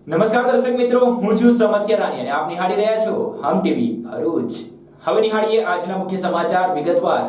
નમસ્કાર દર્શક મિત્રો, હું છું સમત કેરાની અને આપ નિહાળી રહ્યા છો હમ ટીવી ભરૂચ। હવે નિહાળીએ આજના મુખ્ય સમાચાર વિગતવાર।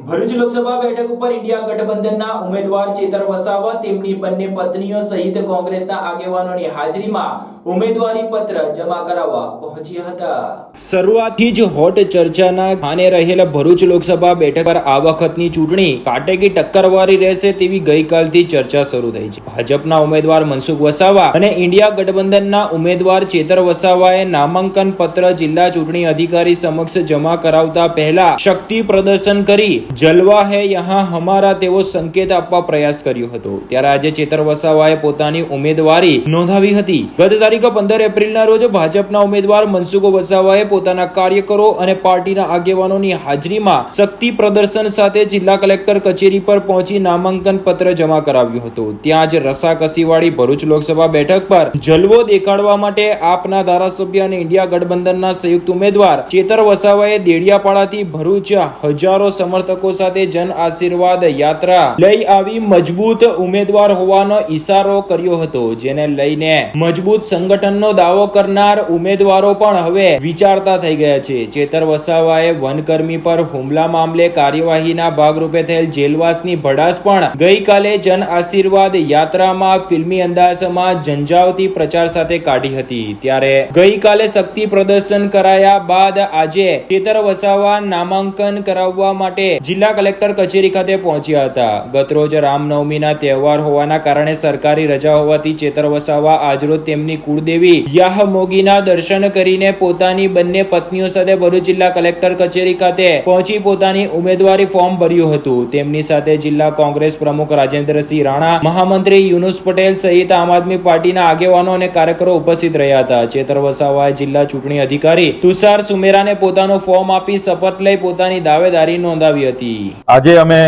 ભરૂચ લોકસભા બેઠક ઉપર ઇન્ડિયા ગઠબંધનના ઉમેદવાર ચેતર વસાવા તેમની બંને પત્નીઓ સહિત કોંગ્રેસના આગેવાનોની હાજરીમાં ઉમેદવારી પત્ર જમા કરાવવા પહોંચ્યા હતા। શરૂઆતથી જ હોટ ચર્ચાના સ્થાને રહેલ ભરૂચ લોકસભા બેઠક પર આ વખતની ચૂંટણી કાટેકી ટક્કરવાળી રહેશે તેવી ગઈકાલથી ચર્ચા શરૂ થઈ છે। ભાજપના ઉમેદવાર મનસુખ વસાવા અને ઇન્ડિયા ગઠબંધનના ઉમેદવાર ચેતર વસાવાએ નામાંકન પત્ર જિલ્લા ચૂંટણી અધિકારી સમક્ષ જમા કરાવતા પહેલા શક્તિ પ્રદર્શન કરી જલવા હે યહાં હમારા તેવો સંકેત આપવા પ્રયાસ કર્યો હતો। ત્યારે આજે ચેતર વસાવાએ પોતાની ઉમેદવારી નોંધાવી હતી। ગત તારીખ 15 એપ્રિલના રોજ ભાજપના ઉમેદવાર મનસુખ વસાવાએ પોતાના કાર્યકરો અને પાર્ટીના આગેવાનોની હાજરીમાં શક્તિ પ્રદર્શન સાથે જિલ્લા કલેક્ટર કચેરી પર પહોંચી નામાંકન પત્ર જમા કરાવ્યું હતું। ત્યાં જ રસાકસીવાળી ભરૂચ લોકસભા બેઠક પર જલવો દેખાડવા માટે આપના ધારાસભ્ય અને ઇન્ડિયા ગઠબંધનના સંયુક્ત ઉમેદવાર ચેતર વસાવાએ દેડિયાપાડાથી ભરૂચ હજારો સમર્થકો સાથે જન આશીર્વાદ યાત્રા લઈ આવી મજબૂત ઉમેદવાર હોવાનો ઈશારો કર્યો હતો, જેને લઈને મજબૂત સંગઠનનો દાવો કરનાર ઉમેદવારો પણ હવે વિચારતા થઈ ગયા છે। ચેતર વસાવાએ વનકર્મી પર હુમલા મામલે કાર્યવાહીના ભાગરૂપે થયેલ જેલવાસની ભડાસ પણ ગઈકાલે જન આશીર્વાદ યાત્રામાં ફિલ્મી અંદાજમાં ઝંઝાવતી પ્રચાર સાથે કાઢી હતી। ત્યારે ગઈકાલે શક્તિ પ્રદર્શન કરાયા બાદ આજે ચેતર વસાવા નામાંકન કરાવવા માટે જિલ્લા કલેક્ટર કચેરી ખાતે પહોંચ્યા હતા। ગતરોજ રામનવમીના તહેવાર હોવાના કારણે સરકારી રજા હોવાથી ચેતર વસાવા આજરોજ તેમની કુળદેવી યાહમોગીના દર્શન કરીને પોતાની બંને પત્નીઓ સાથે ભરૂચ જિલ્લા કલેક્ટર કચેરી ખાતે પહોંચી પોતાની ઉમેદવારી ફોર્મ ભર્યું હતું। તેમની સાથે જિલ્લા કોંગ્રેસ પ્રમુખ રાજેન્દ્રસિંહ રાણા, મહામંત્રી યુનુસ પટેલ સહિત આમ આદમી પાર્ટીના આગેવાનો અને કાર્યકરો ઉપસ્થિત રહ્યા હતા। ચેતર વસાવાએ જિલ્લા ચૂંટણી અધિકારી તુષાર સુમેરાને પોતાનું ફોર્મ આપી શપથ લઈ પોતાની દાવેદારી નોંધાવી હતી। આજે અમે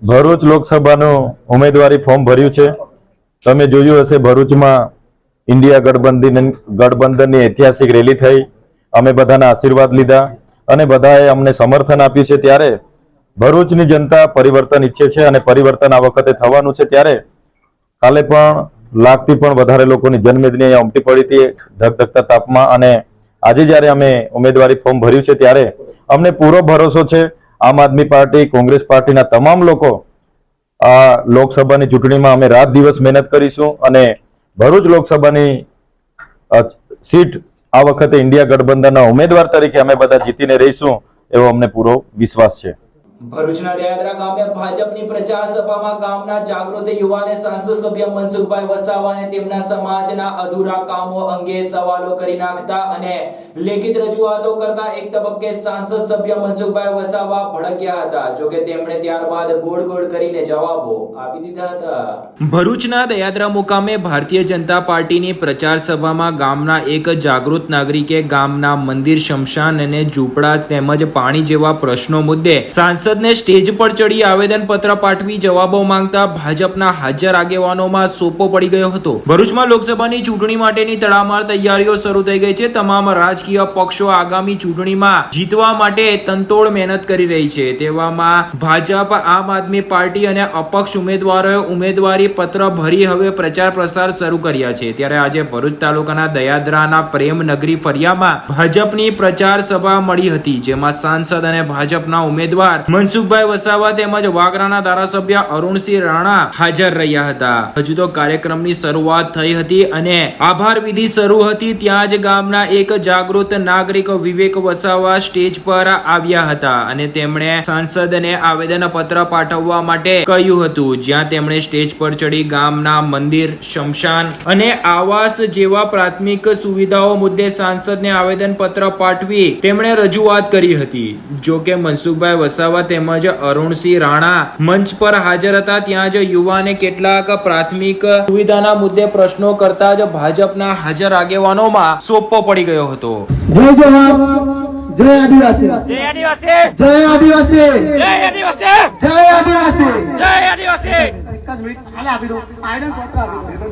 ભરૂચ લોકસભાનું ઉમેદવારી ફોર્મ ભર્યું છે। તમે જોયું હશે ભરૂચમાં ઇન્ડિયા ગઠબંધનની ઐતિહાસિક રેલી થઈ, અમે બધાના આશીર્વાદ લીધા અને બધાએ અમને સમર્થન આપ્યું છે। ત્યારે ભરૂચની જનતા પરિવર્તન ઈચ્છે છે અને પરિવર્તન આ વખતે થવાનું છે। ત્યારે કાલે પણ લાખથી પણ વધારે લોકોની જનમેદની અહીંયા ઉમટી પડી હતી ધગધગતા તાપમાં, અને આજે જ્યારે અમે ઉમેદવારી ફોર્મ ભર્યું છે ત્યારે અમને પૂરો ભરોસો છે આમ આદમી પાર્ટી, કોંગ્રેસ પાર્ટીના તમામ લોકો આ લોકસભાની ચૂંટણીમાં અમે રાત દિવસ મહેનત કરીશું અને ભરૂચ લોકસભાની સીટ આ વખતે ઇન્ડિયા ગઠબંધનના ઉમેદવાર તરીકે અમે બધા જીતીને રહીશું એવો અમને પૂરો વિશ્વાસ છે। ભરૂચના દયાદરા ગામે ભાજપની પ્રચાર સભામાં ગામના જાગૃત યુવાને સાંસદ સભ્ય મનસુખભાઈ વસાવાને તેમના સમાજના અધૂરા કામો અંગે સવાલો કરી નાખતા અને લેખિત રજૂઆતો કરતા એક તબક્કે સાંસદ સભ્ય મનસુખભાઈ વસાવા ભડક્યા હતા, જોકે તેમણે ત્યારબાદ ગોળ ગોળ કરીને જવાબો આપી દીધા હતા। ભરૂચના દયાદરા મુકામે ભારતીય જનતા પાર્ટીની પ્રચાર સભામાં ગામના એક જાગૃત નાગરિકે ગામના મંદિર, શમશાન અને ઝૂંપડા તેમજ પાણી જેવા પ્રશ્નો મુદ્દે સાંસદ સ્ટેજ પર ચડી આવેદન પત્ર પાઠવી જવાબો માંગતા ભાજપના હાજર આગેવાનોમાં સોપો પડી ગયો હતો। ભરૂચમાં લોકસભાની ચૂંટણી માટેની તડામાર તૈયારીઓ શરૂ થઈ ગઈ છે। તમામ રાજકીય પક્ષો આગામી ચૂંટણીમાં જીતવા માટે તનતોડ મહેનત કરી રહી છે। તેવામાં ભાજપ, આમ આદમી પાર્ટી અને અપક્ષ ઉમેદવારોએ ઉમેદવારી પત્ર ભરી હવે પ્રચાર પ્રસાર શરૂ કર્યા છે। ત્યારે આજે ભરૂચ તાલુકાના દયાદરાના પ્રેમનગરી ફરિયામાં ભાજપની પ્રચાર સભા મળી હતી, જેમાં સાંસદ અને ભાજપના ઉમેદવાર મનસુખભાઈ વસાવા તેમજ વાગરાના ધારાસભ્ય અરુણસિંહ રાણા હાજર રહ્યા હતા। હજુ તો કાર્યક્રમની શરૂઆત થઈ હતી અને આભાર વિધિ શરૂ હતી, ત્યાં જ ગામના એક જાગૃત નાગરિક વિવેક વસાવા સ્ટેજ પર આવ્યા હતા અને તેમણે સાંસદને આવેદન પત્ર પાઠવવા માટે કહ્યું હતું, જ્યાં તેમણે સ્ટેજ પર ચડી ગામના મંદિર, શમશાન અને આવાસ જેવા પ્રાથમિક સુવિધાઓ મુદ્દે સાંસદને આવેદન પત્ર પાઠવી તેમણે રજૂઆત કરી હતી। જોકે મનસુખભાઈ વસાવા તેમજ અરુણસિંહ રાણા મંચ પર હાજર હતા। ત્યાં જ યુવાને કેટલાક પ્રાથમિક સુવિધાના મુદ્દે પ્રશ્નો કરતા જ ભાજપના હાજર આગેવાનોમાં સોપો પડી ગયો હતો। જય જવાન, જય આદિવાસી, જય આદિવાસી, જય આદિવાસી, જય આદિવાસી, જય આદિવાસી, જય આદિવાસી। એક જ મિનિટ ખાલી આપી દો, આઈડન પત્ર આપી દો,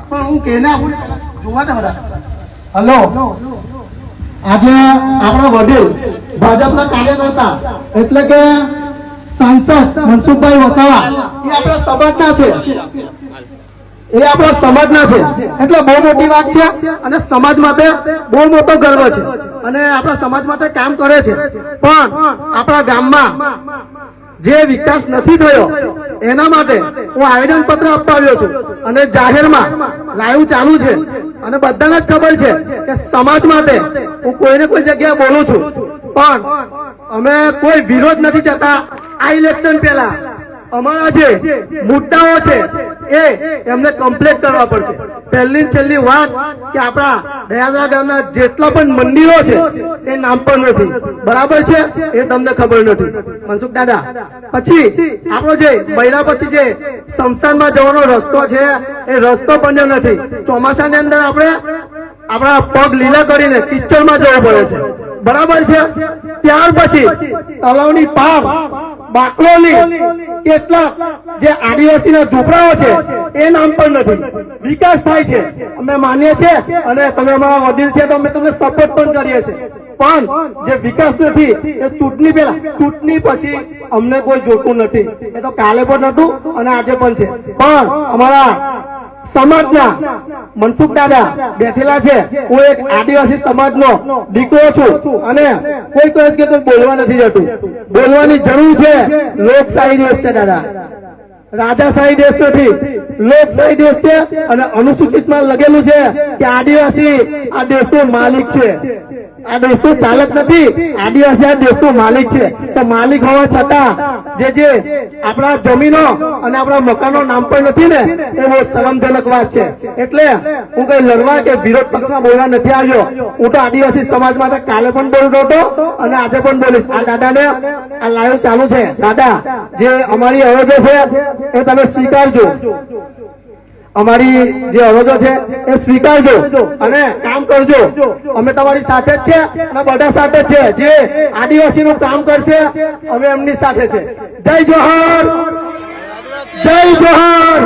પણ હું કેને આપું જોવા દે બધા। હેલો, આજે આપણા વડીલ ભાજપના કાર્યકર્તા એટલે કે સાંસદ મનસુખભાઈ વસાવા એ આપણા સંબંધના છે। એ આપણા સમાજના છે, એટલે બહુ મોટી વાત છે અને સમાજ માટે બહુ મોટો ગર્વ છે અને આપણા સમાજ માટે કામ કરે છે. પણ આપણા ગામમાં જે વિકાસ નથી થયો એના માટે હું આવેદન પત્ર આપવા આવ્યો છું અને જાહેરમાં લાઈવ ચાલુ છે અને બધાને જ ખબર છે કે સમાજ માટે હું કોઈને કોઈ જગ્યાએ બોલું છું, પણ અમે કોઈ વિરોધ નથી જતા. આ ઇલેક્શન પહેલા અમારા જે મુદ્દાઓ છે એ એમને કમ્પ્લીટ કરવા પડશે. પહેલી છેલ્લી વાત કે આપણા દયાદરા ગામના જેટલા પણ મંદિરો છે એ નામ પણ નથી, બરાબર છે, એ તમને ખબર નથી મનસુખ દાદા. પછી આપણો જે બૈરા પછી જે સ્મશાનમાં જવાનો રસ્તો છે એ રસ્તો બન્યો નથી. ચોમાસાની અંદર આપણે આપણા પગ લીલા કરીને કિચડમાં જવું પડે છે, બરાબર છે. ત્યાર પછી તલાવની પાર બાકલોલી કેટલાક જે આદિવાસીના ઝૂંપડાઓ છે એ નામ પણ નથી. વિકાસ થાય છે અમે માનીએ છીએ અને તમે અમારા વડીલ છે તો અમે તમને સપોર્ટ પણ કરીએ છીએ, પણ જે વિકાસ નથી એ ચૂંટણી પહેલા, ચૂંટણી પછી અમને કોઈ જોતું નથી. એ તો કાલે પણ નતું અને આજે પણ છે. પણ અમારા સમાજના મનસુખ દાદા બેઠેલા છે. હું એક આદિવાસી સમાજનો દીકરો છું અને કોઈ કોઈ કે બોલવા નથી જતું. બોલવાની જરૂર છે. લોકશાહી દેશ છે દાદા, રાજાશાહી દેશ નથી, લોકશાહી દેશ છે અને અનુસૂચિતમાં લખેલું છે કે આદિવાસી આ દેશનો માલિક છે. આ દેશનો ચાલક નથી, આદિવાસી આ દેશનો માલિક છે. તો માલિક હોવા છતાં જે આપણા જમીનો અને આપણા મકાનો નામ પણ નથી ને, એ બહુ શરમજનક વાત છે. એટલે હું કઈ લડવા કે વિરોધ પક્ષમાં બોલવા નથી આવ્યો. હું તો આદિવાસી સમાજ માટે કાલે પણ બોલતો હતો અને આજે પણ બોલીશ. આ દાદાને આ લાઈવ ચાલુ છે. દાદા, જે અમારી અરજો છે એ તમે સ્વીકારજો. અમારી જે અરજો છે એ સ્વીકારજો અને કામ કરજો. અમે તમારી સાથે જ છે અને બધા સાથે જ છે. જે આદિવાસીનું કામ કરશે અમે એમની સાથે છે. જય જોહર, જય જોહર.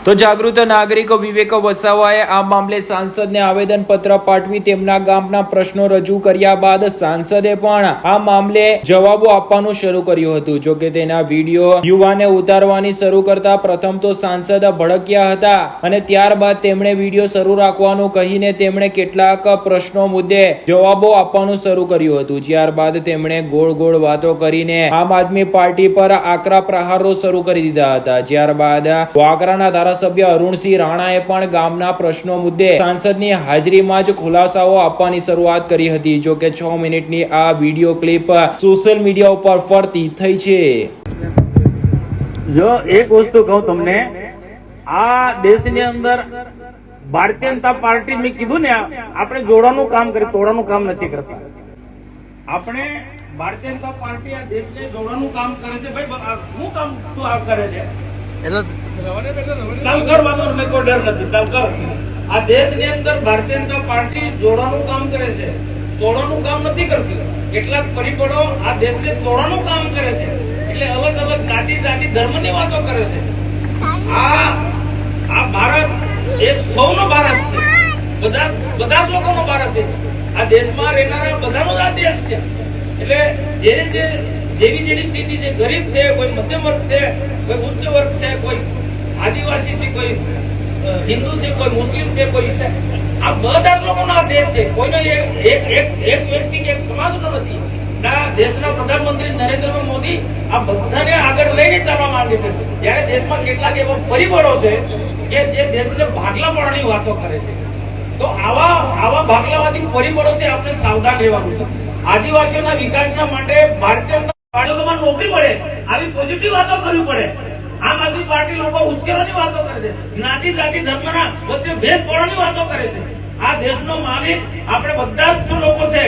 તો જાગૃત નાગરિકો વિવેક વસાવાએ આ મામલે સાંસદને આવેદન પત્ર પાઠવી તેમના ગામના પ્રશ્નો રજૂ કર્યા બાદ સાંસદે પણ આ મામલે જવાબો આપવાનું શરૂ કર્યું હતું. જો કે તેના વિડીયો યુવાને ઉતારવાની શરૂ કરતા પ્રથમ તો સાંસદ ભડક્યા હતા અને ત્યારબાદ તેમણે વિડીયો શરૂ રાખવાનું કહીને તેમણે કેટલાક પ્રશ્નો મુદ્દે જવાબો આપવાનું શરૂ કર્યું હતું. ત્યારબાદ તેમણે ગોળ ગોળ વાતો કરીને આમ આદમી પાર્ટી પર આકરા પ્રહારો શરૂ કરી દીધા હતા. ત્યારબાદ વાગરાના ધારાસભ્ય અરુણસિંહ રાણાએ પણ ગામના પ્રશ્નો મુદ્દે સાંસદની હાજરીમાં જ ખુલાસાઓ આપવાની શરૂઆત કરી હતી. જો કે 6 મિનિટની આ વિડીયો ક્લિપ સોશિયલ મીડિયા ઉપર ફરતી થઈ છે. જો એક વસ્તુ કહું તમને, આ દેશની અંદર ભારતીય જનતા પાર્ટી, મેં કીધું ને, આપણે જોડવાનું કામ કરે, તોડવાનું કામ નથી કરતા. આપણે ભારતીય જનતા પાર્ટી આ દેશને જોડવાનું કામ કરે છે. ભાઈ શું કામ તું આ કરે છે? ચાલ કર, વાંધો નહીં, કોઈ ડર નથી, ચાલ કર. આ દેશની અંદર ભારતીય જનતા પાર્ટી જોડવાનું કામ કરે છે, તોડવાનું કામ નથી કરતી. કેટલાક પરિબળો આ દેશને તોડવાનું કામ કરે છે. એટલે અલગ અલગ જાતિ જાતિ ધર્મની વાતો કરે છે. આ ભારત એક સૌનો ભારત છે, બધા જ લોકોનો ભારત છે. આ દેશમાં રહેનારા બધાનો જ આ દેશ છે. એટલે જેવી સ્થિતિ, જે ગરીબ છે, કોઈ મધ્યમ વર્ગ છે, કોઈ ઉચ્ચ વર્ગ છે, કોઈ આદિવાસી છે, કોઈ હિન્દુ છે, કોઈ મુસ્લિમ છે, કોઈ ઈસાઈ, આ બધા જ લોકોનો આ દેશ છે. કોઈનો એક વ્યક્તિ કે એક સમાજનો નથી. દેશના પ્રધાનમંત્રી નરેન્દ્ર મોદી આ બધાને આગળ લઈને ચાલવા માંગે છે. જ્યારે દેશમાં કેટલાક એવા પરિબળો છે કે જે દેશને ભાગલા પાડવાની વાતો કરે છે. તો આવા ભાગલાવાદી પરિબળોથી આપણે સાવધાન રહેવાનું છે. આદિવાસીઓના વિકાસના માટે ભારતીય બાળકોમાં નોકરી મળે, આવી પોઝિટિવ વાતો કરવી પડે. આમ આદમી પાર્ટી લોકો ઉશ્કેરવાની વાતો કરે છે, જ્ઞાતિ જાતિ ધર્મના વચ્ચે ભેદ પાડવાની વાતો કરે છે. આ દેશનો માલિક આપણે બધા જ લોકો છે.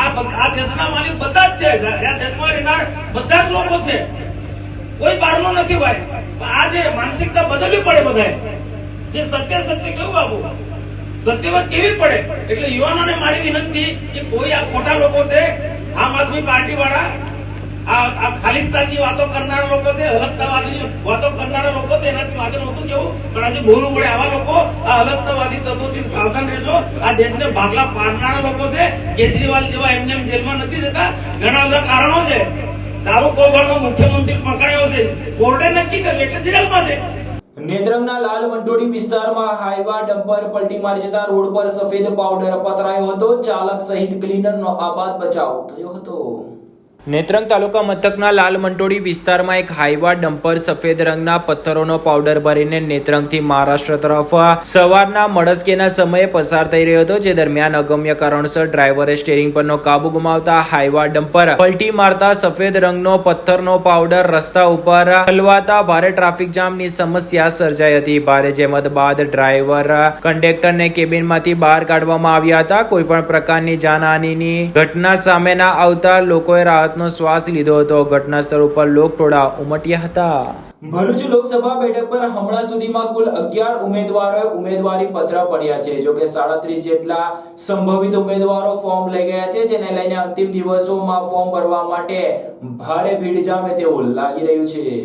આ દેશના માલિક બધા જ છે. આ દેશમાં રહેનાર બધા જ લોકો છે. કોઈ બહારનો નથી ભાઈ. આ જે માનસિકતા બદલવી પડે બધાએ. જે સત્ય કેવું બાબુ, સત્યવાદ કેવી પડે. એટલે યુવાનોને મારી વિનંતી કે કોઈ આ ખોટા લોકો છે, આમ આદમી પાર્ટી વાળા, આ ખાલિસ્તાનની વાતો કરનારા લોકો છે, અલગતાવાદીની વાતો કરનારા લોકો છે, એનાથી આગળ નહોતું કેવું, પણ આજે બોલવું પડે. આવા લોકો, આ અલગતાવાદી તત્વોથી સાવધાન રહેજો. આ દેશને ભાગલા પાડનારા લોકો છે. કેજરીવાલ જેવા એમને જેલમાં નથી જતા, ઘણા બધા કારણો છે. દારૂ કૌભાંડનો મુખ્યમંત્રી પકડાયો છે, કોર્ટે નક્કી કર્યું એટલે જેલમાં છે. નેત્રંગના લાલ મંટોડી વિસ્તારમાં હાઈવા ડમ્પર પલટી મારી જતા રોડ પર સફેદ પાવડર પથરાયો હતો. ચાલક સહિત ક્લીનરનો આબાદ બચાવ થયો હતો. નેત્રંગ તાલુકા મથકના લાલ મંટોડી વિસ્તારમાં એક હાઈવા ડમ્પર સફેદ રંગના પથ્થરોનો પાવડર ભરીને નેત્રંગથી મહારાષ્ટ્ર તરફ સવારના મળસ્કેના સમયે પસાર થઈ રહ્યો હતો. જે દરમિયાન અગમ્ય કારણસર ડ્રાઈવરે સ્ટીયરિંગ પરનો કાબુ ગુમાવતા હાઈવા ડમ્પર પલટી મારતા સફેદ રંગનો પથ્થરનો પાવડર રસ્તા ઉપર હલવાતા ભારે ટ્રાફિક જામની સમસ્યા સર્જાઈ હતી. ભારે જહેમત બાદ ડ્રાઈવર કંડક્ટરને કેબિનમાંથી બહાર કાઢવામાં આવ્યા હતા. કોઈ પણ પ્રકારની જાનહાનિની ઘટના સામે ના આવતા લોકોએ રાહત નો શ્વાસ લીધો હતો. ઘટના સ્થળ ઉપર લોકટોળા ઉમટ્યા હતા. ભરૂચ લોકસભા બેઠક પર હમણાં સુધીમાં કુલ 11 ઉમેદવારોએ ઉમેદવારી પત્ર પડ્યા છે. જો કે 37 જેટલા સંભવિત ઉમેદવારો ફોર્મ લઈ ગયા છે, જેને લઈને અંતિમ દિવસોમાં ફોર્મ ભરવા માટે ભારે ભીડ જામે તેવું લાગી રહ્યું છે.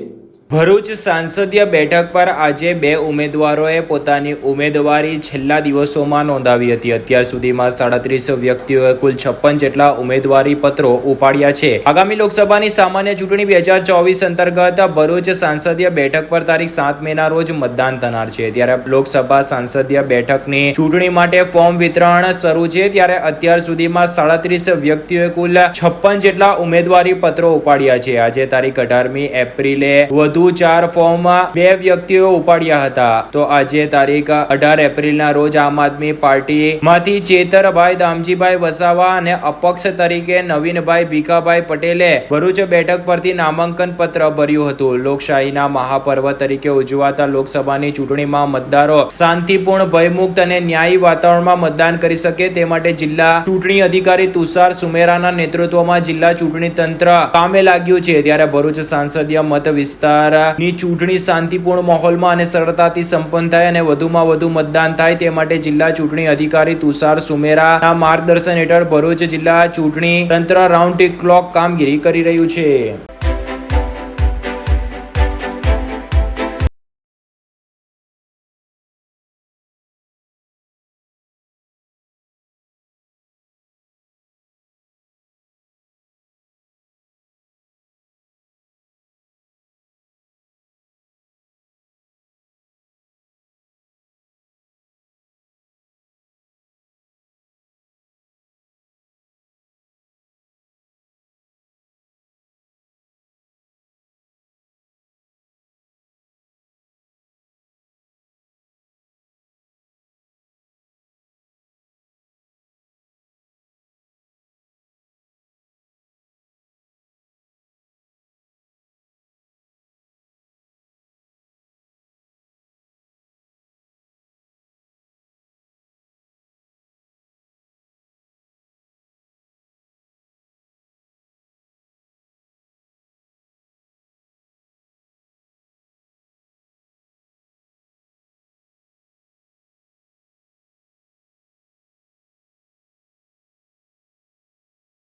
ભરૂચ સાંસદીય બેઠક પર આજે 2 ઉમેદવારોએ પોતાની ઉમેદવારી છેલ્લા દિવસોમાં નોંધાવી હતી. અત્યાર સુધીમાં 37 વ્યક્તિઓએ કુલ 56 જેટલા ઉમેદવારી પત્રો ઉપાડ્યા છે. આગામી લોકસભાની સામાન્ય ચૂંટણી 2024 અંતર્ગત ભરૂચ સાંસદીય બેઠક પર તારીખ 7 મેના રોજ મતદાન થનાર છે. ત્યારે લોકસભા સાંસદીય બેઠકની ચૂંટણી માટે ફોર્મ વિતરણ શરૂ છે. ત્યારે અત્યાર સુધીમાં 37 વ્યક્તિઓએ કુલ 56 જેટલા ઉમેદવારી પત્રો ઉપાડ્યા છે. આજે તારીખ 18મી એપ્રિલે વધુ 4 ફોર્મ 2 વ્યક્તિઓ ઉપાડ્યા હતા. તો આજે તારીખ 18 એપ્રિલના રોજ આમ આદમી પાર્ટી માંથી ચેતરભાઈ દામજીભાઈ વસાવા અને અપક્ષ તરીકે નવીનભાઈ ભીખાભાઈ પટેલે ભરૂચ બેઠક પરથી નામાંકન પત્ર ભર્યું હતું. લોકશાહીના મહાપર્વ તરીકે ઉજવાતા લોકસભાની ચૂંટણીમાં મતદારો શાંતિપૂર્ણ, ભયમુક્ત અને ન્યાયી વાતાવરણમાં મતદાન કરી શકે તે માટે જિલ્લા ચૂંટણી અધિકારી તુષાર સુમેરાના નેતૃત્વમાં જિલ્લા ચૂંટણી તંત્ર કામે લાગ્યું છે. ત્યારે ભરૂચ સાંસદીય મત વિસ્તાર ની ચૂંટણી શાંતિપૂર્ણ માહોલમાં અને સરળતાથી સંપન્ન થાય અને વધુમાં વધુ મતદાન થાય તે માટે જિલ્લા ચૂંટણી અધિકારી તુષાર સુમેરાના માર્ગદર્શન હેઠળ ભરૂચ જિલ્લા ચૂંટણી તંત્ર રાઉન્ડ ધી ક્લોક કામગીરી કરી રહ્યું છે.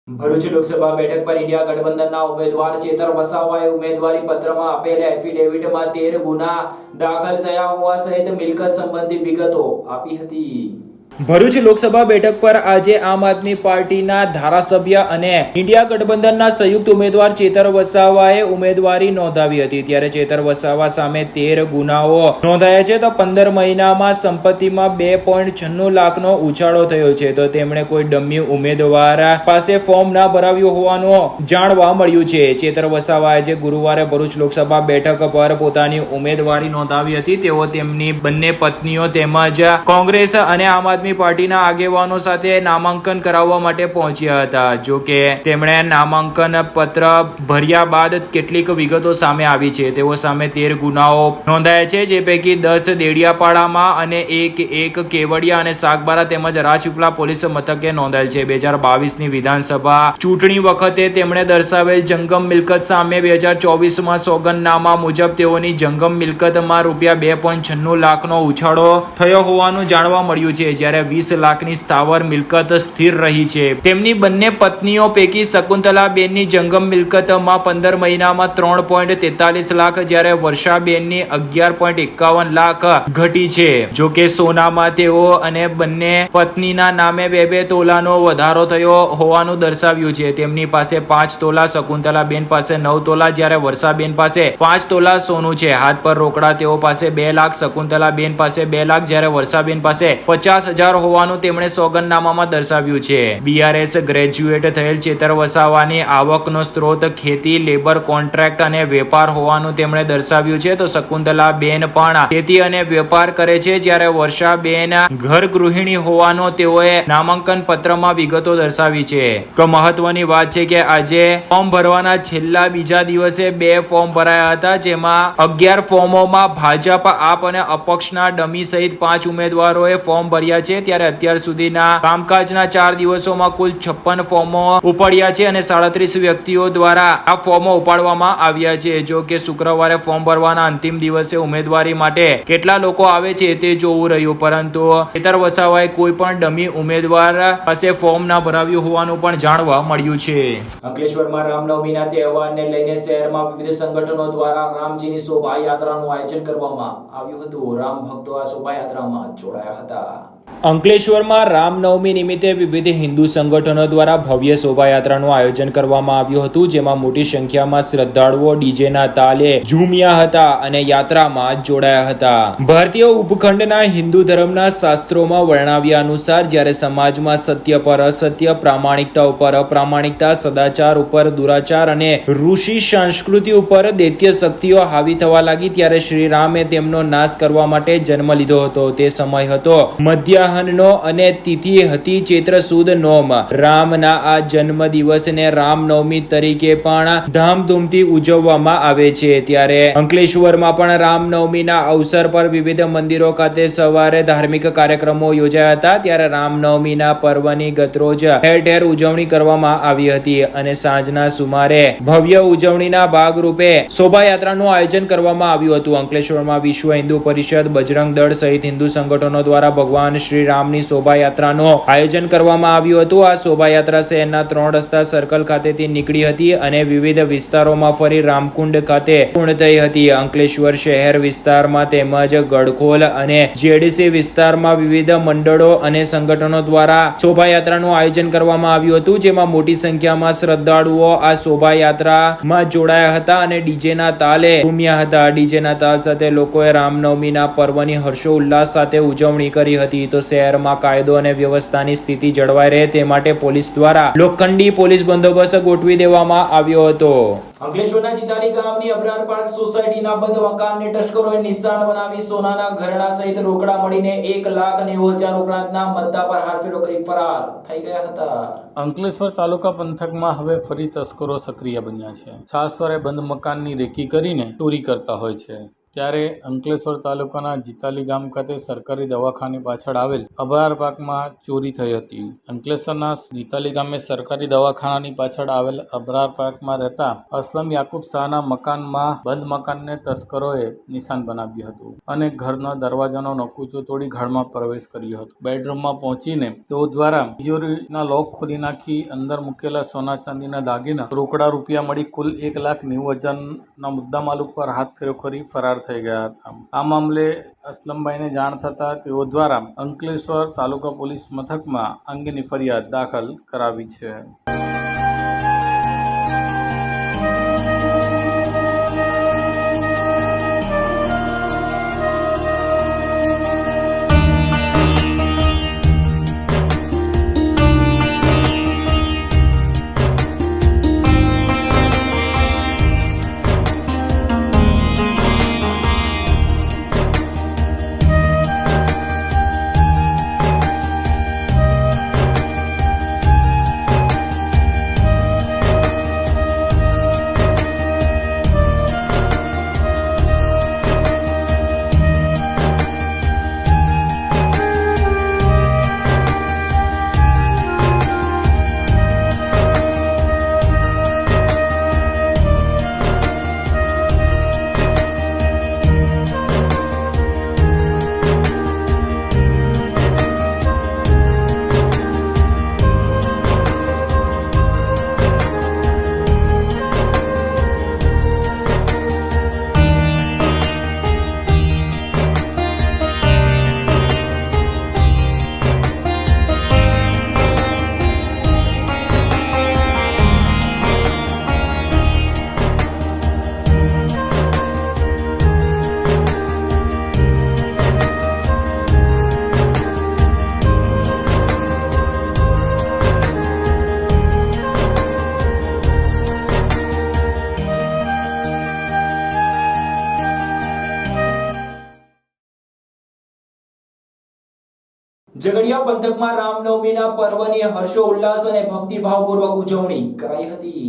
ભરૂચ લોકસભા બેઠક પર ઇન્ડિયા ગઠબંધનના ઉમેદવાર ચેતર વસાવાએ ઉમેદવારી પત્રમાં આપેલા એફિડેવિટમાં 13 ગુના દાખલ થયા હોવા સહિત મિલકત સંબંધી વિગતો આપી હતી. ભરૂચ લોકસભા બેઠક પર આજે આમ આદમી પાર્ટીના ધારાસભ્ય અને ઇન્ડિયા ગઠબંધનના સંયુક્ત ઉમેદવાર ચેતર વસાવાએ ઉમેદવારી નોંધાવી હતી. ત્યારે ચેતર વસાવા સામે 13 ગુનાઓ નોંધાયા છે. તો 15 મહિનામાં સંપત્તિમાં 2.96 લાખનો ઉછાળો થયો છે. તો તેમણે કોઈ ડમી ઉમેદવાર પાસે ફોર્મ ના ભરાવ્યું હોવાનું જાણવા મળ્યું છે. ચેતર વસાવાએ આજે ગુરુવારે ભરૂચ લોકસભા બેઠક પર પોતાની ઉમેદવારી નોંધાવી હતી. તેઓ તેમની બંને પત્નીઓ તેમજ કોંગ્રેસ અને આમ આદમી પાર્ટીના આગેવાનો સાથે નામાંકન કરાવવા માટે પહોંચ્યા હતા. જો કે તેમણે નામાંકન પત્ર ભર્યા બાદ કેટલીક વિગતો સામે આવી છે. તેઓ સામે 13 ગુનાઓ નોંધાયા છે, જે પૈકી 10 દેડિયાપાડામાં અને એક કેવડિયા અને સાગબારા તેમજ રાજપીપળા પોલીસ મથકે નોંધાયેલ છે. 2022ની વિધાનસભા ચૂંટણી વખતે તેમણે દર્શાવેલ જંગમ મિલકત સામે 2024માં સોગંદનામા મુજબ તેઓની જંગમ મિલકતમાં રૂપિયા 2.96 લાખનો ઉછાળો થયો હોવાનું જાણવા મળ્યું છે. જ્યારે જ્યારે 20 લાખની સ્થાવર મિલકત સ્થિર રહી છે. તેમની બંને પત્નીઓ પૈકી શકુંતલાબેનની જંગમ મિલકતમાં 15 મહિનામાં 3.43 લાખ જ્યારે વર્ષાબેનની 11.51 લાખ ઘટી છે. જો કે સોનામાં તેઓ અને બંને પત્નીના નામે 2 તોલાનો વધારો થયો હોવાનું દર્શાવ્યું છે. તેમની પાસે 5 તોલા, શકુંતલાબેન પાસે 9 તોલા જ્યારે વર્ષાબેન પાસે 5 તોલા સોનું છે. હાથ પર રોકડા તેઓ પાસે 2 લાખ, શકુંતલાબેન પાસે 2 લાખ જ્યારે વર્ષાબેન પાસે 50,000 હોવાનું તેમણે સોગંદનામામાં દર્શાવ્યું છે. BRS ગ્રેજ્યુએટ થયેલ ચેતર વસાવાની આવકનો સ્ત્રોત ખેતી, લેબર કોન્ટ્રાક્ટ અને વેપાર હોવાનું તેમણે દર્શાવ્યું છે. તો શકુંતલાબેન પણ ખેતી અને વેપાર કરે છે જ્યારે વર્ષાબેન ઘર ગૃહિણી હોવાનો તેઓએ નામાંકન પત્રમાં વિગતો દર્શાવી છે. તો મહત્વની વાત છે કે આજે ફોર્મ ભરવાના છેલ્લા બીજા દિવસે 2 ફોર્મ ભરાયા હતા, જેમાં 11 ફોર્મોમાં ભાજપ, આપ અને અપક્ષના ડમી સહિત 5 ઉમેદવારોએ ફોર્મ ભર્યા છે. ત્યારે અત્યાર સુધીના કામકાજના 4 દિવસોમાં કુલ 56 ફોર્મો ઉપાડ્યા છે અને 37 વ્યક્તિઓ દ્વારા આ ફોર્મો ઉપાડવામાં આવ્યા છે. જો કે શુક્રવારે ફોર્મ ભરવાના અંતિમ દિવસે ઉમેદવારી માટે કેટલા લોકો આવે છે તે જોવું રહ્યું, પરંતુ ચેતર વસાવાએ કોઈ પણ ડમી ઉમેદવાર પાસે ફોર્મ ના ભરાવ્યું હોવાનું પણ જાણવા મળ્યું છે. અંકલેશ્વરમાં રામનવમીના તહેવારને લઈને શહેરમાં વિવિધ સંગઠનો દ્વારા રામજીની શોભાયાત્રાનું આયોજન કરવામાં આવ્યું હતું. રામ ભક્તો આ શોભાયાત્રામાં જોડાયા હતા. અંકલેશ્વરમાં રામનવમી નિમિત્તે વિવિધ હિન્દુ સંગઠનો દ્વારા ભવ્ય શોભાયાત્રાનું આયોજન કરવામાં આવ્યું હતું, જેમાં મોટી સંખ્યામાં શ્રદ્ધાળુઓ ડીજેના તાલે ઝૂમ્યા હતા અને યાત્રામાં જોડાયા હતા. ભારતીય ઉપખંડના હિન્દુ ધર્મના શાસ્ત્રોમાં વર્ણવ્યા અનુસાર જ્યારે સમાજમાં સત્ય પર અસત્ય, પ્રામાણિકતા ઉપર અપ્રામાણિકતા, સદાચાર ઉપર દુરાચાર અને ઋષિ સંસ્કૃતિ ઉપર દૈત્ય શક્તિઓ હાવી થવા લાગી, ત્યારે શ્રી રામે તેમનો નાશ કરવા માટે જન્મ લીધો હતો. તે સમય હતો મધ્યાહનનો અને તિથિ હતી ચૈત્ર સુદ નોમ. રામના આ જન્મ દિવસને રામનવમી તરીકે પણ ધામધૂમથી ઉજવવામાં આવે છે. ત્યારે અંકલેશ્વરમાં પણ રામનવમીના અવસર પર વિવિધ મંદિરો ખાતે સવારે ધાર્મિક કાર્યક્રમો યોજાયા હતા. ત્યારે રામનવમીના પર્વની ગતરોજ ઠેર ઠેર ઉજવણી કરવામાં આવી હતી અને સાંજના સુમારે ભવ્ય ઉજવણીના ભાગરૂપે શોભાયાત્રાનું આયોજન કરવામાં આવ્યું હતું. અંકલેશ્વરમાં વિશ્વ હિન્દુ પરિષદ, બજરંગ દળ સહિત હિન્દુ સંગઠનો દ્વારા ભગવાન શ્રી રામની શોભાયાત્રાનું આયોજન કરવામાં આવ્યું હતું. આ શોભાયાત્રા શહેરના 3 રસ્તા સર્કલ ખાતેથી નીકળી હતી અને વિવિધ વિસ્તારોમાં ફરી રામકુંડ ખાતે પૂર્ણ થઈ હતી. અંકલેશ્વર શહેર વિસ્તારમાં તેમજ ગડખોલ અને જેડીસી વિસ્તારમાં વિવિધ મંડળો અને સંગઠનો દ્વારા શોભાયાત્રાનું આયોજન કરવામાં આવ્યું હતું, જેમાં મોટી સંખ્યામાં શ્રદ્ધાળુઓ આ શોભાયાત્રામાં જોડાયા હતા અને ડીજેના તાલે ઘૂમ્યા હતા. ડીજેના તાલ સાથે લોકોએ રામનવમીના પર્વની હર્ષોલ્લાસ સાથે ઉજવણી કરી હતી. તો શહેરમાં કાયદો અને વ્યવસ્થાની સ્થિતિ જળવાઈ રહે તે માટે પોલીસ દ્વારા લોખંડી પોલીસ બંદોબસ્ત ગોઠવી દેવામાં આવ્યો હતો. અંકલેશ્વરના જીતાલી ગામની અબરાર પાર્ક સોસાયટીના બંધ મકાનને તસ્કરોએ નિશાન બનાવી સોનાના ઘરેણા સહિત રોકડા મળીને 1,90,000 ઉપરાંતના મદ્દા પર હાથફેરો કરી ફરાર થઈ ગયા હતા. અંકલેશ્વર તાલુકા પંથકમાં હવે ફરી તસ્કરો સક્રિય બન્યા છે. છાસવારે બંધ મકાનની રેકી કરીને ચોરી કરતા હોય છે. ત્યારે અંકલેશ્વર તાલુકાના જીતાલી ગામ ખાતે સરકારી દવાખાની પાછળ આવેલ અબરાર પાર્કમાં ચોરી થઈ હતી. અંકલેશ્વરના જીતાલી ગામે સરકારી દવાખાનાની પાછળ આવેલ અબરાર પાર્કમાં રહેતા અસલમ યાકુબ શાહના મકાનમાં બંધ મકાનને તસ્કરોએ નિશાન બનાવ્યું હતું અને ઘરનો દરવાજાનો નકુચો તોડી ઘરમાં પ્રવેશ કર્યો હતો. બેડરૂમમાં પહોંચીને તેઓ દ્વારા તિજોરીના લોક ખોલી નાખી અંદર મૂકેલા સોના ચાંદીના દાગીના, રોકડા રૂપિયા મળી કુલ 1,90,000ના મુદ્દામાલ ઉપર હાથ ફેરો કરી ફરાર થઈ ગયા હતા. આ મામલે અસલમભાઈને જાણ થતા તેઓ દ્વારા અંકલેશ્વર તાલુકા પોલીસ મથકમાં અંગેની ફરિયાદ દાખલ કરાવી છે. ઝઘડિયા પંથકમાં રામનવમીના પર્વની હર્ષોલ્લાસ અને ભક્તિભાવપૂર્વક ઉજવણી કરાઈ હતી.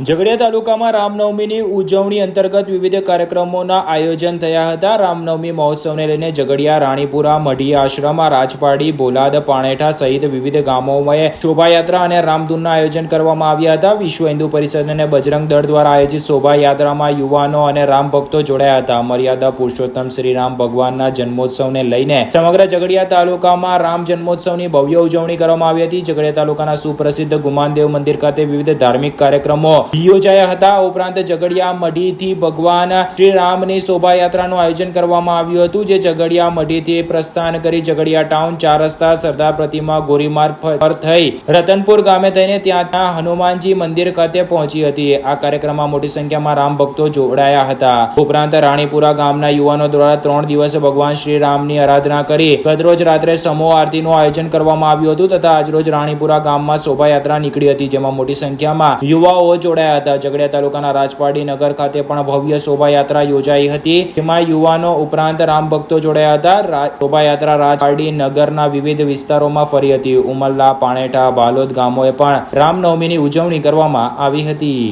ઝઘડિયા તાલુકામાં રામનવમીની ઉજવણી અંતર્ગત વિવિધ કાર્યક્રમોના આયોજન થયા હતા. રામનવમી મહોત્સવને લઈને ઝઘડિયા, રાણીપુરા, મઢી આશ્રમ, રાજપાડી, બોલાદ, પાણેઠા સહિત વિવિધ ગામોમાં શોભાયાત્રા અને રામધૂનના આયોજન કરવામાં આવ્યા હતા. વિશ્વ હિન્દુ પરિષદ અને બજરંગ દળ દ્વારા આયોજિત શોભાયાત્રામાં યુવાનો અને રામ ભક્તો જોડાયા હતા. મર્યાદા પુરુષોત્તમ શ્રી રામ ભગવાનના જન્મોત્સવને લઈને સમગ્ર ઝઘડિયા તાલુકામાં રામ જન્મોત્સવની ભવ્ય ઉજવણી કરવામાં આવી હતી. ઝઘડિયા તાલુકાના સુપ્રસિદ્ધ ગુમાનદેવ મંદિર ખાતે વિવિધ ધાર્મિક કાર્યક્રમો યોજાયા હતા. ઉપરાંત ઝઘડિયા મઢીથી ભગવાન શ્રી રામની શોભાયાત્રાનું આયોજન કરવામાં આવ્યું હતું, જે ઝઘડિયા મઢીથી પ્રસ્થાન કરી ઝઘડિયા ટાઉન, ચાર રસ્તા, સરદાર પ્રતિમા, ગોરીમાર્ગ પર થઈ રતનપુર ગામે થઈને ત્યાં હનુમાનજી મંદિર ખાતે પહોંચી હતી. આ કાર્યક્રમમાં મોટી સંખ્યામાં રામ ભક્તો જોડાયા હતા. ઉપરાંત રાણીપુરા ગામના યુવાનો દ્વારા 3 દિવસ ભગવાન શ્રી રામની આરાધના કરી ગતરોજ રાત્રે સમૂહ આરતીનું આયોજન કરવામાં આવ્યું હતું તથા આજરોજ રાણીપુરા ગામમાં શોભાયાત્રા નીકળી હતી, જેમાં મોટી સંખ્યામાં યુવાઓ જોડાયા હતા. ઝઘડિયા તાલુકાના રાજપાડી નગર ખાતે પણ ભવ્ય શોભાયાત્રા યોજાઈ હતી, જેમાં યુવાનો ઉપરાંત રામ ભક્તો જોડાયા હતા. શોભાયાત્રા રાજપાડી નગરના વિવિધ વિસ્તારોમાં ફરી હતી. ઉમરલા, પાણેઠા, બાલોદ ગામોએ પણ રામનવમીની ઉજવણી કરવામાં આવી હતી.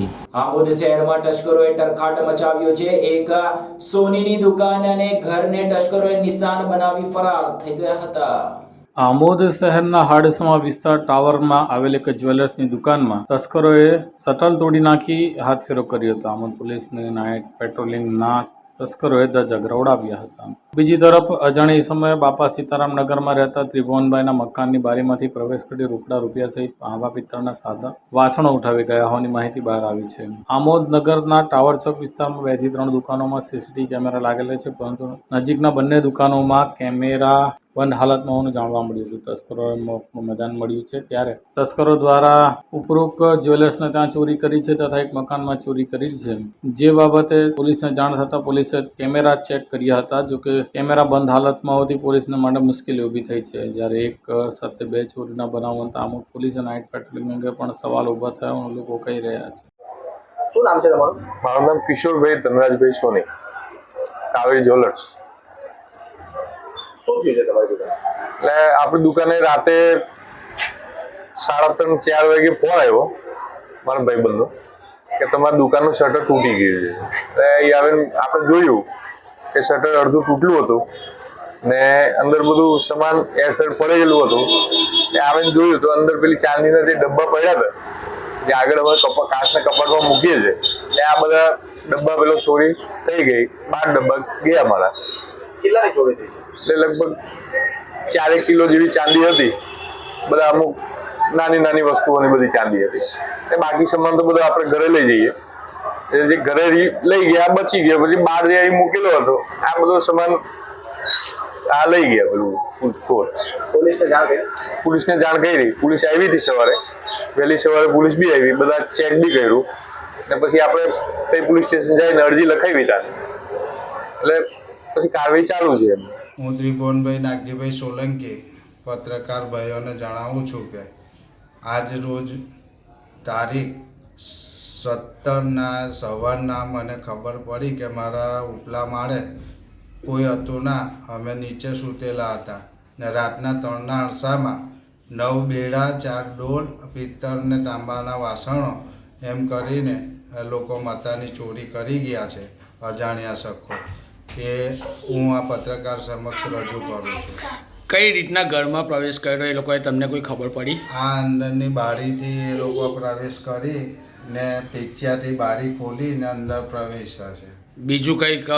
આમોદ શહેરમાં તસ્કરોએ તરખાટ મચાવ્યો છે. એક સોનીની દુકાન અને ઘરને તસ્કરોએ નિશાન બનાવી ફરાર થઈ ગયા હતા. આમોદ શહેરના હાડસમા વિસ્તાર ટાવરમાં આવેલ એક જ્વેલર્સની દુકાનમાં તસ્કરોએ શટલ તોડી નાખી હાથફેરો કર્યો હતો. આમોદ પોલીસની નાઇટ પેટ્રોલિંગના તસ્કરોએ ધજાગરા ઉડાવ્યા હતા. બીજી તરફ અજાણી સમયે બાપા સીતારામ નગરમાં રહેતા ત્રિભુવનભાઈના મકાનની બારીમાંથી પ્રવેશ કરી રોકડા રૂપિયા સહિત આવા પિત્તળના સાદા વાસણો ઉઠાવી ગયા હોવાની માહિતી બહાર આવી છે. આમોદ નગરના ટાવર ચોક વિસ્તારમાં 2 થી 3 દુકાનોમાં સીસીટીવી કેમેરા લાગેલા છે, પરંતુ નજીકના બંને દુકાનોમાં કેમેરા બંધ હાલતમાં હોવાનું જાણવા મળ્યું હતું. તસ્કરોએ મોકનું મેદાન મળ્યું છે, ત્યારે તસ્કરો દ્વારા ઉપરોક્ત જ્વેલર્સને ત્યાં ચોરી કરી છે તથા એક મકાનમાં ચોરી કરી છે. જે બાબતે પોલીસને જાણ થતાં પોલીસે કેમેરા ચેક કર્યા હતા, જો કે કેમેરા બંધ હાલતમાં હોવાથી પોલીસને માટે મુશ્કેલી ઊભી થઈ છે. જ્યારે એક સાથે 2 ચોરીના બનાવ બનતા અમુક પોલીસ અને નાઇટ પેટ્રોલિંગ અંગે પણ સવાલ ઊભા થયા હોવાનું લોકો કહી રહ્યા છે. શું નામ છે તમારું? મારું નામ કિશોરભાઈ ધનરાજભાઈ સોની, કાવેરી જ્વેલર્સ. શું થયું છે તમારી દુકાન? એટલે આપણી દુકાને રાતે 3:30-4 વાગે ફોન આવ્યો મારા ભાઈબંધનો કે તમારી દુકાનનું શટર તૂટી ગયું છે. એટલે અહીં આવીને આપણે જોયું કે શટર અડધું તૂટેલું હતું ને અંદર બધું સામાન એરફેર પડેલું હતું. એ આવીને જોયું તો અંદર પેલી ચાંદીના જે ડબ્બા પડ્યા હતા, જે આગળ અમે કાચના કપાટમાં મૂકીએ છીએ, એ આ બધા ડબ્બા પેલો ચોરી થઈ ગઈ. 12 ડબ્બા ગયા મારા. કેટલાની ચોરી થઈ? એટલે લગભગ 4 કિલો જેવી ચાંદી હતી. બધા અમુક નાની વસ્તુઓની બધી ચાંદી હતી. એ બાકી સામાન તો બધું આપણે ઘરે લઈ જઈએ. જે ઘરે લઈ ગયા બચી ગયો, પછી બહાર જે મૂકેલો હતો આ બધો સામાન આ લઈ ગયા પેલું ચોર. પોલીસને જાણ કરી. પોલીસ આવી હતી સવારે, વહેલી સવારે પોલીસ બી આવી, બધા ચેક બી કર્યું ને પછી આપણે કઈ પોલીસ સ્ટેશન જઈને અરજી લખાવી હતા. એટલે પછી કાર્યવાહી ચાલુ છે. હું ત્રિભુવનભાઈ નાગજીભાઈ સોલંકી પત્રકાર ભાઈઓને જણાવું છું કે આજ રોજ તારીખ 17 સવારના મને ખબર પડી કે મારા ઉપલા માળે કોઈ હતું ના. અમે નીચે સૂતેલા હતા ને રાતના 3ના અરસામાં 9 બેડા, 4 ડોલ, પિત્તળ ને તાંબાના વાસણો એમ કરીને લોકો માતાની ચોરી કરી ગયા છે અજાણ્યા શખ્સો. એ હું આ પત્રકાર સમક્ષ રજૂ કરું છું. કઈ રીતના ઘરમાં પ્રવેશ કર્યો એ લોકોએ તમને કોઈ ખબર પડી? આ અંદરની બારીથી એ લોકો પ્રવેશ કરી ને પીછ્યાથી બારી ખોલી ને અંદર પ્રવેશ્યા છે. બીજું કંઈક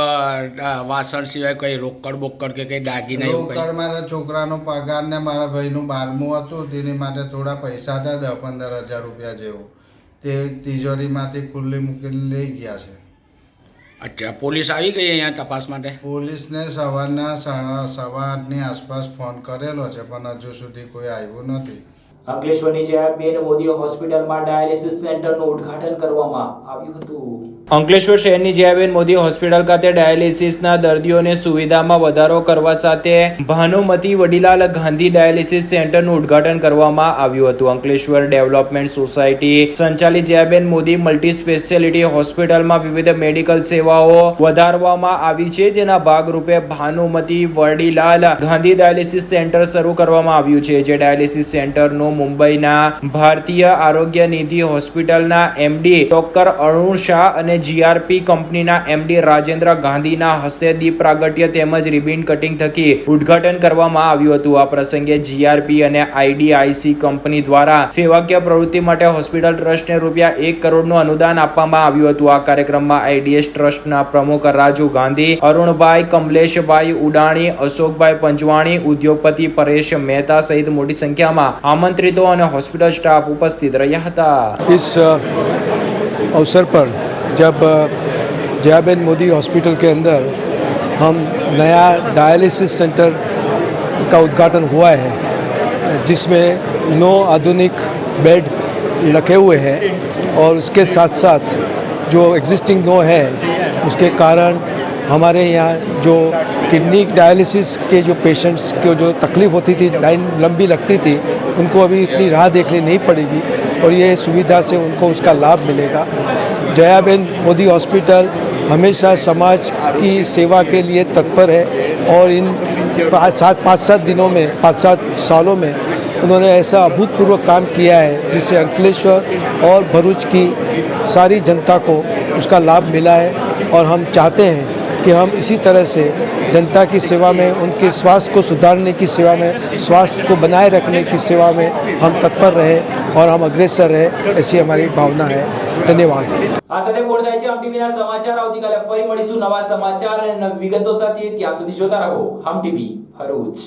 વાસણ સિવાય કઈ રોકડ બોકડ કે કઈ દાગીના એવું કંઈ? રોકડ મારા છોકરાનો પગાર ને મારા ભાઈનું 12મું હતું, તેની માટે થોડા પૈસા હતા 10-15 હજાર રૂપિયા જેવું, તે તિજોરીમાંથી ખુલ્લી મૂકીને લઈ ગયા છે. અચ્છા, પોલીસ આવી ગઈ અહીંયા તપાસ માટે? પોલીસને સવારના 8:15 આસપાસ ફોન કરેલો છે, પણ હજુ સુધી કોઈ આવ્યું નથી. અંકલેશ્વરની જયાબેન મોદી હોસ્પિટલમાં ડાયાલિસિસ સેન્ટરનું ઉદ્ઘાટન કરવામાં આવ્યું હતું. અંકલેશ્વર શહેરની જયાબેન મોદી હોસ્પિટલ ખાતે ડાયાલિસિસના દર્દીઓને સુવિધામાં વધારો કરવા સાથે ભાનુમતી વડીલાલ ગાંધી ડાયાલિસિસ સેન્ટરનું ઉદ્ઘાટન કરવામાં આવ્યું હતું. અંકલેશ્વર ડેવલપમેન્ટ સોસાયટી સંચાલિત જયાબેન મોદી મલ્ટી સ્પેશિયાલિટી હોસ્પિટલમાં વિવિધ મેડિકલ સેવાઓ વધારવામાં આવી છે, જેના ભાગરૂપે ભાનુમતી વડીલાલ ગાંધી ડાયાલિસિસ સેન્ટર શરૂ કરવામાં આવ્યું છે. જે ડાયાલિસિસ સેન્ટરનું મુંબઈના ભારતીય આરોગ્ય નિધિ હોસ્પિટલના એમડી ડોક્ટર અરુણ શાહ અને જીઆરપી કંપનીના એમડી રાજેન્દ્ર ગાંધીના હસ્તે દીપ પ્રાગટ્ય તેમજ રિબિન કટિંગ થકી ઉદ્ઘાટન કરવામાં આવ્યું હતું. આ પ્રસંગે જીઆરપી અને આઈડીઆઈસી કંપની દ્વારા સેવાકીય પ્રવૃત્તિ માટે હોસ્પિટલ ટ્રસ્ટને ₹1 કરોડનું અનુદાન આપવામાં આવ્યું હતું. આ કાર્યક્રમમાં આઈડીએસ ટ્રસ્ટના પ્રમુખ રાજુ ગાંધી, અરુણભાઈ, કમલેશભાઈ ઉડાણી, અશોકભાઈ પંજવાણી, ઉદ્યોગપતિ પરેશ મહેતા સહિત મોટી સંખ્યામાં આમંત્રિતો અને હોસ્પિટલ સ્ટાફ ઉપસ્થિત રહ્યા હતા. इस अवसर पर जब जयाबेन मोदी हॉस्पिटल के अंदर हम नया डायलिसिस सेंटर का उद्घाटन हुआ है, जिसमें 9 आधुनिक बेड रखे हुए हैं और उसके साथ साथ जो एग्जिस्टिंग 9 है उसके कारण हमारे यहाँ जो किडनी डायलिसिस के जो पेशेंट्स को जो तकलीफ़ होती थी, लाइन लंबी लगती थी, उनको अभी इतनी राह देखनी नहीं पड़ेगी और ये सुविधा से उनको उसका लाभ मिलेगा. जयाबेन मोदी हॉस्पिटल हमेशा समाज की सेवा के लिए तत्पर है और इन 5-7 दिनों में 5-7 सालों में उन्होंने ऐसा अभूतपूर्व काम किया है जिससे अंकलेश्वर और भरूच की सारी जनता को उसका लाभ मिला है और हम चाहते हैं कि हम इसी तरह से जनता की सेवा में, उनके स्वास्थ्य को सुधारने की सेवा में, स्वास्थ्य को बनाए रखने की सेवा में हम तत्पर रहे और हम अग्रसर रहे, ऐसी हमारी भावना है. धन्यवाद. આ સાથે પૂર્ણ થાય છે હમ ટીવીના સમાચાર. આવતીકાલે ફરી મળીશું નવા સમાચાર અને વિગતો સાથે. ત્યાં સુધી જોતા રહો હમ ટીવી ભરૂચ.